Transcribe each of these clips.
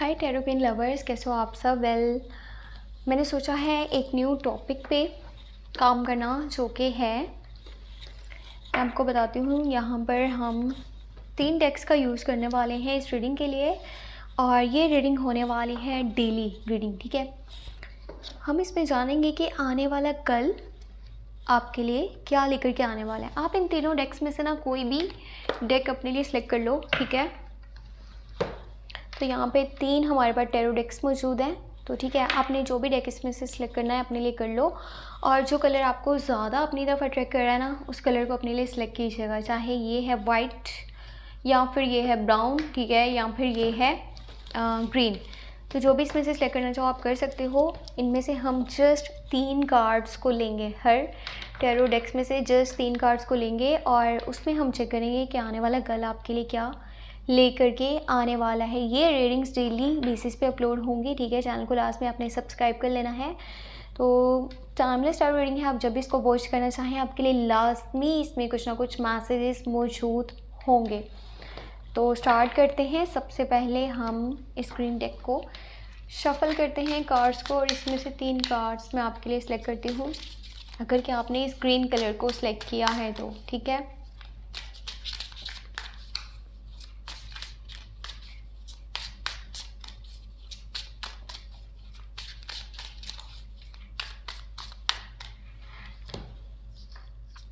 हाय टेरोपिन lovers, कैसे हो आप सब। मैंने सोचा है एक न्यू टॉपिक पे काम करना, जो कि है, मैं आपको बताती हूँ। यहाँ पर हम 3 डेक्स का यूज़ करने वाले हैं इस रीडिंग के लिए, और ये रीडिंग होने वाली है डेली रीडिंग, ठीक है। हम इसमें जानेंगे कि आने वाला कल आपके लिए क्या लेकर के आने वाला है। आप इन तीनों डेक्स में से ना कोई भी डेक अपने लिए सिलेक्ट कर लो, ठीक है। तो यहाँ पे 3 हमारे पास टैरो डेक्स मौजूद हैं, तो ठीक है, आपने जो भी डेक इसमें से सिलेक्ट करना है अपने लिए कर लो। और जो कलर आपको ज़्यादा अपनी तरफ अट्रैक्ट कर रहा है ना, उस कलर को अपने लिए सिलेक्ट कीजिएगा। चाहे ये है वाइट, या फिर ये है ब्राउन, ठीक है, या फिर ये है ग्रीन। तो जो भी इसमें से सिलेक्ट करना चाहो आप कर सकते हो। इनमें से हम जस्ट 3 कार्ड्स को लेंगे, हर टैरो डेक्स में से जस्ट 3 कार्ड्स को लेंगे, और उसमें हम चेक करेंगे कि आने वाला कल आपके लिए क्या लेकर के आने वाला है। ये रीडिंग्स डेली बेसिस पे अपलोड होंगी, ठीक है। चैनल को लास्ट में आपने सब्सक्राइब कर लेना है। तो टाइमलेस टैरो रीडिंग है, आप जब भी इसको वॉच करना चाहें आपके लिए लाजमी इसमें कुछ ना कुछ मैसेजेस मौजूद होंगे। तो स्टार्ट करते हैं। सबसे पहले हम स्क्रीन डेक को शफल करते हैं कार्ड्स को, और इसमें से 3 कार्ड्स मैं आपके लिए सिलेक्ट करती हूँ, अगर कि आपने इस ग्रीन कलर को सिलेक्ट किया है तो, ठीक है।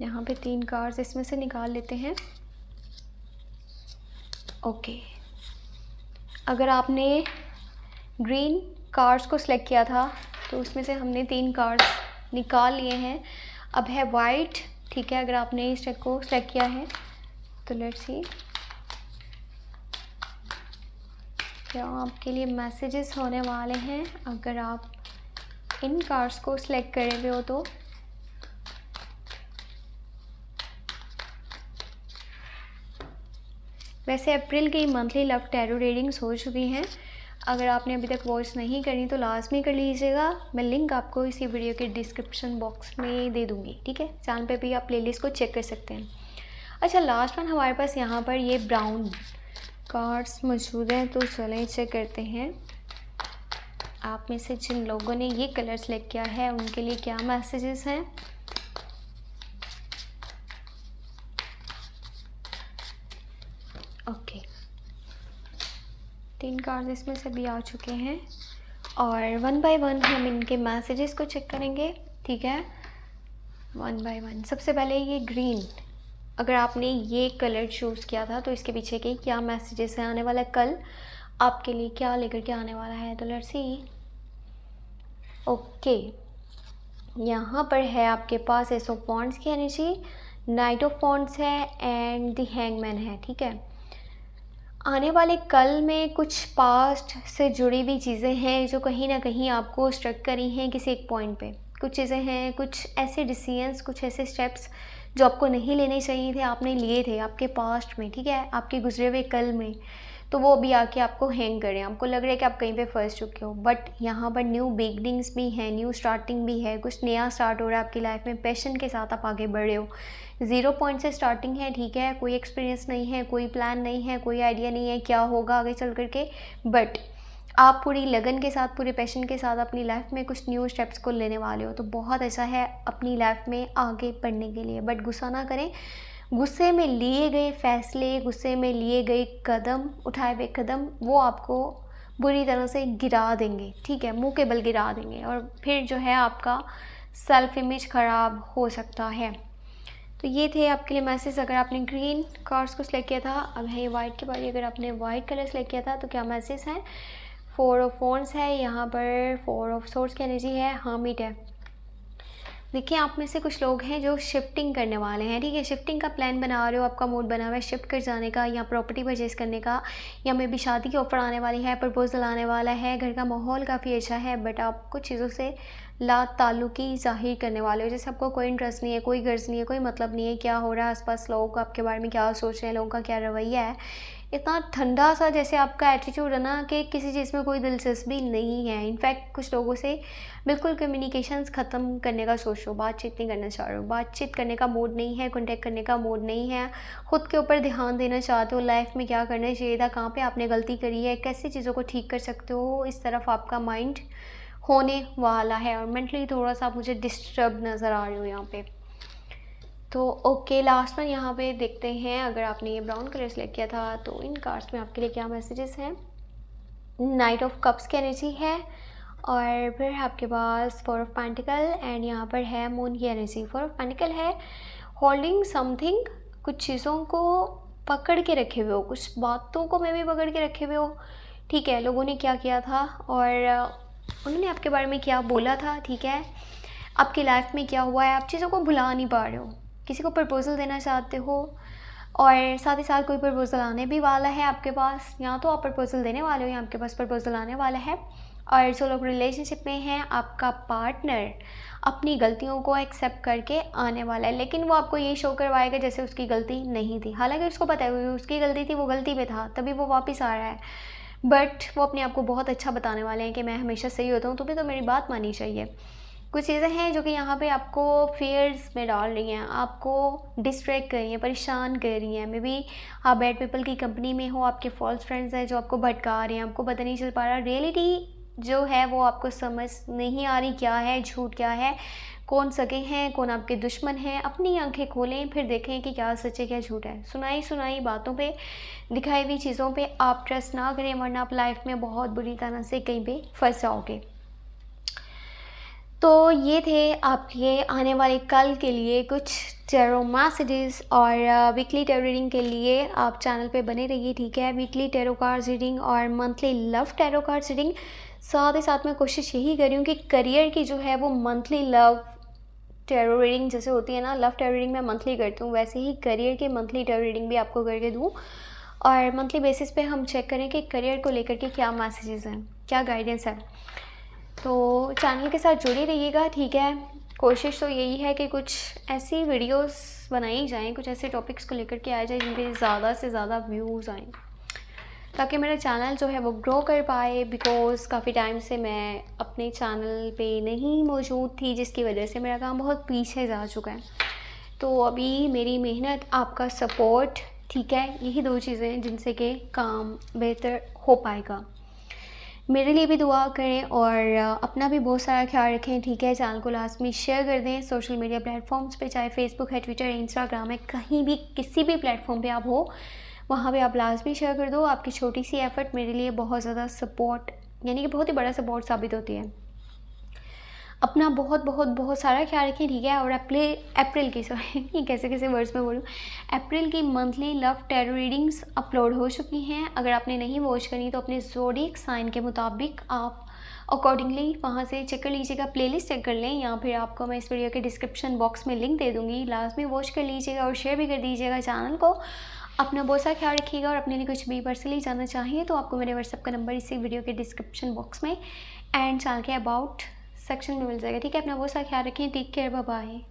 यहाँ पे 3 कार्ड्स इसमें से निकाल लेते हैं। ओके, अगर आपने ग्रीन कार्ड्स को सिलेक्ट किया था तो उसमें से हमने 3 कार्ड्स निकाल लिए हैं। अब है वाइट, ठीक है। अगर आपने इस डेक को सिलेक्ट किया है तो लेट्स सी क्या आपके लिए मैसेजेस होने वाले हैं अगर आप इन कार्ड्स को सिलेक्ट करे हुए हो तो। वैसे अप्रैल की मंथली लव टैरो रीडिंग्स हो चुकी हैं। अगर आपने अभी तक वॉच नहीं करी तो लाजमी कर लीजिएगा। मैं लिंक आपको इसी वीडियो के डिस्क्रिप्शन बॉक्स में दे दूँगी, ठीक है। चैनल पे भी आप प्लेलिस्ट को चेक कर सकते हैं। अच्छा, लास्ट वन हमारे पास यहाँ पर ये ब्राउन कार्ड्स मौजूद हैं, तो चलें चेक करते हैं आप में से जिन लोगों ने ये कलर सेलेक्ट किया है उनके लिए क्या मैसेजेस हैं। ओके, 3 कार्ड्स इसमें से भी आ चुके हैं, और 1 बाय 1 हम इनके मैसेजेस को चेक करेंगे, ठीक है। 1 बाय 1। सबसे पहले ये ग्रीन, अगर आपने ये कलर चूज़ किया था तो इसके पीछे के क्या मैसेजेस हैं, आने वाला कल आपके लिए क्या लेकर के आने वाला है। तो लेट्स सी। ओके, यहाँ पर है आपके पास एस ऑफ वॉन्ड्स की एनर्जी, नाइट ऑफ वॉन्ड्स है, एंड द हैंगमैन है, ठीक है। आने वाले कल में कुछ पास्ट से जुड़ी हुई चीज़ें हैं जो कहीं ना कहीं आपको स्ट्रक करी हैं किसी एक पॉइंट पे। कुछ चीज़ें हैं, कुछ ऐसे डिसीजंस, कुछ ऐसे स्टेप्स जो आपको नहीं लेने चाहिए थे, आपने लिए थे आपके पास्ट में, ठीक है, आपके गुजरे हुए कल में। तो वो अभी आके आपको हैंग करें, आपको लग रहा है कि आप कहीं पे फंस चुके हो। बट यहाँ पर न्यू बिगनिंग्स भी हैं, न्यू स्टार्टिंग भी है, कुछ नया स्टार्ट हो रहा है आपकी लाइफ में। पैशन के साथ आप आगे बढ़ रहे हो। 0 पॉइंट से स्टार्टिंग है, ठीक है। कोई एक्सपीरियंस नहीं है, कोई प्लान नहीं है, कोई आइडिया नहीं है क्या होगा आगे चल करके, बट आप पूरी लगन के साथ, पूरे पैशन के साथ अपनी लाइफ में कुछ न्यू स्टेप्स को लेने वाले हो। तो बहुत अच्छा है अपनी लाइफ में आगे बढ़ने के लिए। बट गुस्सा ना करें, गुस्से में लिए गए फैसले, गुस्से में लिए गए कदम, उठाए हुए कदम, वो आपको बुरी तरह से गिरा देंगे, ठीक है, मुंह के बल गिरा देंगे, और फिर जो है आपका सेल्फ इमेज ख़राब हो सकता है। तो ये थे आपके लिए मैसेज अगर आपने ग्रीन कार्ड्स को सिलेक्ट किया था। अब है ये वाइट की बारी, अगर आपने वाइट कलर सेलेक्ट किया था तो क्या मैसेज है। 4 ऑफ वॉन्ड्स है, यहाँ पर 4 ऑफ सोर्ड्स की एनर्जी है, हर्मिट है। देखिए, आप में से कुछ लोग हैं जो शिफ्टिंग करने वाले हैं, ठीक है। शिफ्टिंग का प्लान बना रहे हो, आपका मूड बना हुआ है शिफ्ट कर जाने का, या प्रॉपर्टी परचेज़ करने का, या मे भी शादी की ऑफ़र आने वाली है, प्रपोजल आने वाला है, घर का माहौल काफ़ी अच्छा है, बट आप कुछ चीज़ों से ला ताल्लुकी ज़ाहिर करने वाले हो। जैसे आपको कोई इंटरेस्ट नहीं है, कोई गर्ज नहीं है, कोई मतलब नहीं है क्या हो रहा है आसपास, लोग आपके बारे में क्या सोच रहे हैं, लोगों का क्या रवैया है, इतना ठंडा सा जैसे आपका एटीट्यूड है ना कि किसी चीज़ में कोई दिलचस्पी नहीं है। इनफैक्ट कुछ लोगों से बिल्कुल कम्युनिकेशंस ख़त्म करने का सोच रहे हो, बातचीत नहीं करना चाह रहे हो, बातचीत करने का मूड नहीं है, कॉन्टैक्ट करने का मूड नहीं है, ख़ुद के ऊपर ध्यान देना चाहते हो, लाइफ में क्या करना चाहिए था, कहाँ पे आपने गलती करी है, कैसे चीज़ों को ठीक कर सकते हो, इस तरफ आपका माइंड होने वाला है। और मेंटली थोड़ा सा आप मुझे डिस्टर्ब नज़र आ रहे हो यहाँ पे। तो ओके, लास्ट में यहाँ पे देखते हैं, अगर आपने ये ब्राउन कलर सेलेक्ट किया था तो इन कार्ड्स में आपके लिए क्या मैसेजेस हैं। नाइट ऑफ कप्स की एनर्जी है, और फिर आपके पास 4 ऑफ पेंटिकल एंड यहाँ पर है मून की एनर्जी। 4 ऑफ पेंटिकल है होल्डिंग समथिंग, कुछ चीज़ों को पकड़ के रखे हुए हो, कुछ बातों को मैं भी पकड़ के रखे हुए हो, ठीक है। लोगों ने क्या किया था और उन्होंने आपके बारे में क्या बोला था, ठीक है। आपकी लाइफ में क्या हुआ है, आप चीज़ों को भुला नहीं पा रहे हो, किसी को प्रपोज़ल देना चाहते हो और साथ ही साथ कोई प्रपोज़ल आने भी वाला है आपके पास, या तो आप प्रपोज़ल देने वाले हो या आपके पास प्रपोज़ल आने वाला है। और जो लोग रिलेशनशिप में हैं, आपका पार्टनर अपनी गलतियों को एक्सेप्ट करके आने वाला है, लेकिन वो आपको ये शो करवाएगा जैसे उसकी गलती नहीं थी। हालांकि उसको पता है उसकी गलती थी, वो गलती पे था, तभी वो वापस आ रहा है, बट वो अपने आप को बहुत अच्छा बताने वाले हैं कि मैं हमेशा सही होता हूँ, तुम्हें तो मेरी बात माननी चाहिए। कुछ चीज़ें हैं जो कि यहाँ पे आपको फेयर्स में डाल रही हैं, आपको डिस्ट्रैक्ट कर रही हैं, परेशान कर रही हैं। मे बी आप बैड पीपल की कंपनी में हो, आपके फॉल्स फ्रेंड्स हैं जो आपको भटका रहे हैं, आपको पता नहीं चल पा रहा रियलिटी जो है वो आपको समझ नहीं आ रही, क्या है झूठ, क्या है कौन सगे हैं, कौन आपके दुश्मन हैं। अपनी आंखें खोलें, फिर देखें कि क्या सच है क्या झूठ है। सुनाई सुनाई बातों पे, दिखाई हुई चीज़ों पे आप ट्रस्ट ना करें, वरना आप लाइफ में बहुत बुरी तरह से कहीं पे फंस जाओगे। तो ये थे आपके आने वाले कल के लिए कुछ टैरो मैसेजेस, और वीकली टैरो रीडिंग के लिए आप चैनल पे बने रहिए, ठीक है। वीकली टैरो कार्ड्स रीडिंग और monthly love tarot cards reading, साथ ही साथ मैं कोशिश यही कर रही हूँ कि करियर की जो है वो मंथली लव टैरो रीडिंग जैसे होती है ना, लव टैरो रीडिंग मैं मंथली करती हूँ, वैसे ही करियर की मंथली टैरो रीडिंग भी आपको करके दूँ, और मंथली बेसिस पे हम चेक करें कि करियर को लेकर के क्या मैसेजेस हैं, क्या गाइडेंस है। तो चैनल के साथ जुड़े रहिएगा, ठीक है। कोशिश तो यही है कि कुछ ऐसी वीडियोस बनाई जाएं, कुछ ऐसे टॉपिक्स को लेकर के आए जाए जिन पे ज़्यादा से ज़्यादा व्यूज़ आएँ, ताकि मेरा चैनल जो है वो ग्रो कर पाए। बिकॉज़ काफ़ी टाइम से मैं अपने चैनल पे नहीं मौजूद थी, जिसकी वजह से मेरा काम बहुत पीछे जा चुका है। तो अभी मेरी मेहनत, आपका सपोर्ट, ठीक है, यही 2 चीज़ें हैं जिनसे कि काम बेहतर हो पाएगा। मेरे लिए भी दुआ करें और अपना भी बहुत सारा ख्याल रखें, ठीक है। चैनल को लास्ट में शेयर कर दें सोशल मीडिया प्लेटफॉर्म्स पे, चाहे फेसबुक है, ट्विटर है, इंस्टाग्राम है, कहीं भी किसी भी प्लेटफॉर्म पे आप हो, वहाँ पे आप लाजमी शेयर कर दो। आपकी छोटी सी एफ़र्ट मेरे लिए बहुत ज़्यादा सपोर्ट, यानी कि बहुत ही बड़ा सपोर्ट साबित होती है। अपना बहुत बहुत बहुत सारा ख्याल रखें, ठीक है। और अप्रैल की सॉरी कैसे कैसे वर्ड्स में बोलूँ, अप्रैल की monthly love tarot readings upload हो चुकी हैं। अगर आपने नहीं वॉच करी तो अपने ज़ोडिएक साइन के मुताबिक आप अकॉर्डिंगली वहाँ से चेक कर लीजिएगा, प्लेलिस्ट चेक कर लें, या फिर आपको मैं इस वीडियो के डिस्क्रिप्शन बॉक्स में लिंक दे दूँगी। लाजमी वॉच कर लीजिएगा और शेयर भी कर दीजिएगा चैनल को। अपना बहुत सा ख्याल रखिएगा, और अपने लिए कुछ भी पर्सनली जानना चाहिए तो आपको मेरे व्हाट्सएप का नंबर इसी वीडियो के डिस्क्रिप्शन बॉक्स में एंड चैनल के अबाउट सेक्शन में मिल जाएगा, ठीक है। अपना बहुत सा ख्याल रखें, टेक केयर, बाय बाय।